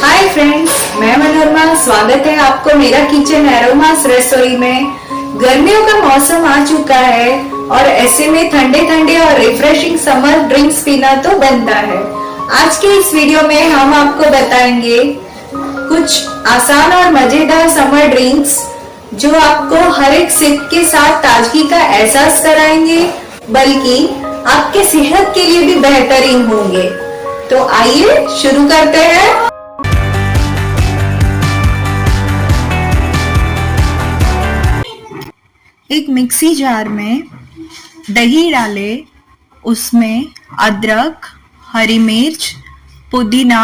Hi friends, मैं मनोरमा। स्वागत है आपको मेरा किचन एरोमास रसोई में। गर्मियों का मौसम आ चुका है और ऐसे में ठंडे ठंडे और रिफ्रेशिंग समर ड्रिंक्स पीना तो बनता है। आज के इस वीडियो में हम आपको बताएंगे कुछ आसान और मजेदार समर ड्रिंक्स जो आपको हर एक सिप के साथ ताजगी का एहसास कराएंगे, बल्कि आपके सेहत के लिए भी बेहतरीन होंगे। तो आइए शुरू करते हैं। एक मिक्सी जार में दही डालें, उसमें अदरक, हरी मिर्च, पुदीना,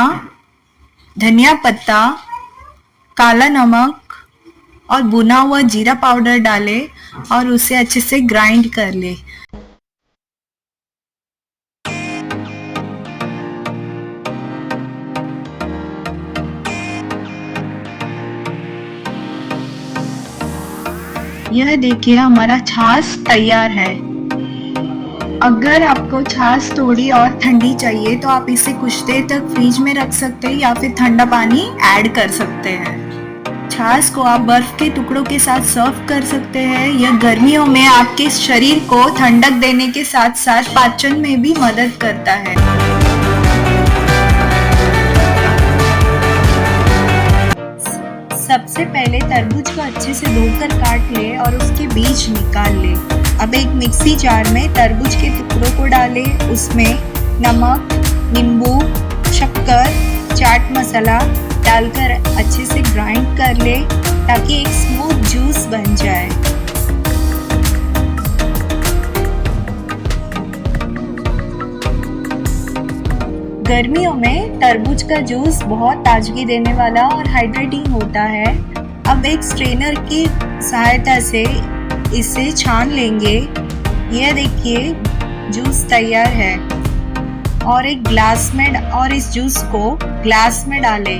धनिया पत्ता, काला नमक और भुना हुआ जीरा पाउडर डालें और उसे अच्छे से ग्राइंड कर लें। यह देखिए, हमारा छाछ तैयार है। अगर आपको छाछ थोड़ी और ठंडी चाहिए तो आप इसे कुछ देर तक फ्रिज में रख सकते हैं या फिर ठंडा पानी ऐड कर सकते हैं। छाछ को आप बर्फ के टुकड़ों के साथ सर्व कर सकते हैं। यह गर्मियों में आपके शरीर को ठंडक देने के साथ साथ पाचन में भी मदद करता है। सबसे पहले तरबूज को अच्छे से धोकर काट ले और उसके बीज निकाल ले। अब एक मिक्सी जार में तरबूज के टुकड़ों को डाले, उसमें नमक, नींबू, शक्कर, चाट मसाला डालकर अच्छे से ग्राइंड कर ले ताकि एक स्मूथ जूस बन जाए। गर्मियों में तरबूज का जूस बहुत ताजगी देने वाला और हाइड्रेटिंग होता है। अब एक स्ट्रेनर की सहायता से इसे छान लेंगे। यह देखिए, जूस तैयार है और एक ग्लास में और इस जूस को ग्लास में डालें।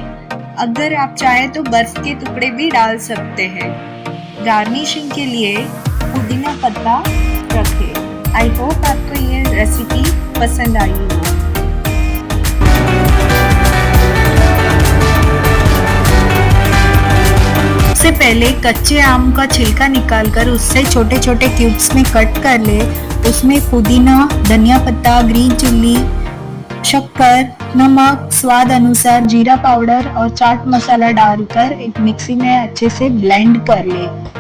अगर आप चाहें तो बर्फ के टुकड़े भी डाल सकते हैं। गार्निशिंग के लिए पुदीना पत्ता रखें। आई होप आपको ये रेसिपी पसंद आई हो। सबसे पहले कच्चे आम का छिलका निकालकर उससे छोटे छोटे क्यूब्स में कट कर ले। उसमें पुदीना, धनिया पत्ता, ग्रीन चिल्ली, शक्कर, नमक, स्वाद अनुसार जीरा पाउडर और चाट मसाला डालकर एक मिक्सी में अच्छे से ब्लेंड कर ले।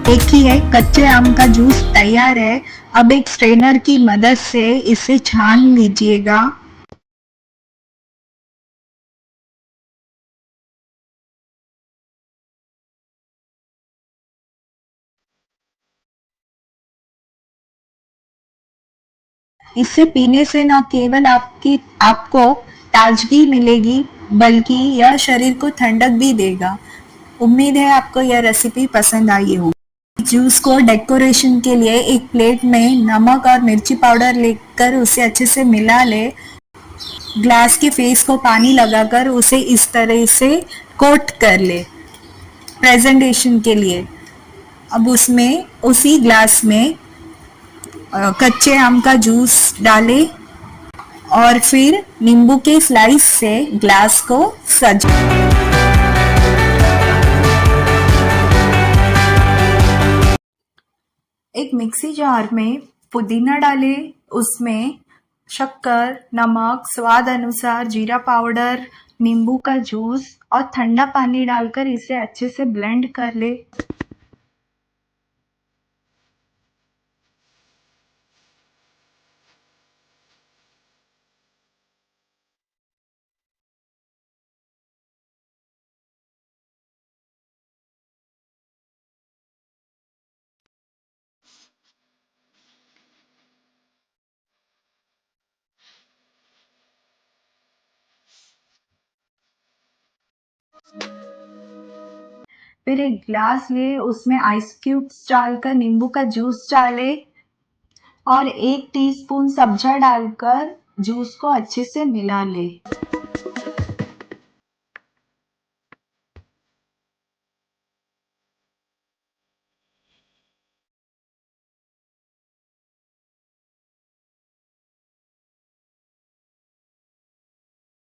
देखिए, कच्चे आम का जूस तैयार है। अब एक स्ट्रेनर की मदद से इसे छान लीजिएगा। इसे पीने से न केवल आपको ताजगी मिलेगी, बल्कि यह शरीर को ठंडक भी देगा। उम्मीद है आपको यह रेसिपी पसंद आई होगी। जूस को डेकोरेशन के लिए एक प्लेट में नमक और मिर्ची पाउडर लेकर उसे अच्छे से मिला ले। ग्लास के फेस को पानी लगाकर उसे इस तरह से कोट कर ले प्रेजेंटेशन के लिए। अब उसमें उसी ग्लास में कच्चे आम का जूस डालें और फिर नींबू के स्लाइस से ग्लास को सजाएं। एक मिक्सी जार में पुदीना डालें, उसमें शक्कर, नमक, स्वाद अनुसार जीरा पाउडर, नींबू का जूस और ठंडा पानी डालकर इसे अच्छे से ब्लेंड कर ले। फिर एक ग्लास ले, उसमें आइस क्यूब्स डालकर नींबू का जूस डाले और 1 टीस्पून सब्जा डालकर जूस को अच्छे से मिला ले।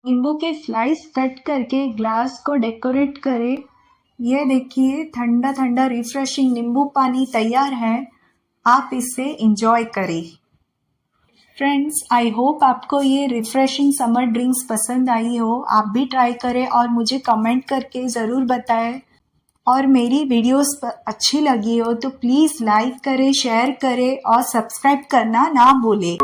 नींबू के स्लाइस कट करके ग्लास को डेकोरेट करें। ये देखिए, ठंडा ठंडा रिफ्रेशिंग नींबू पानी तैयार है। आप इसे इंजॉय करें। फ्रेंड्स, आई होप आपको ये रिफ्रेशिंग समर ड्रिंक्स पसंद आई हो। आप भी ट्राई करें और मुझे कमेंट करके ज़रूर बताएं। और मेरी वीडियोस अच्छी लगी हो तो प्लीज़ लाइक करें, शेयर करें और सब्सक्राइब करना ना भूलें।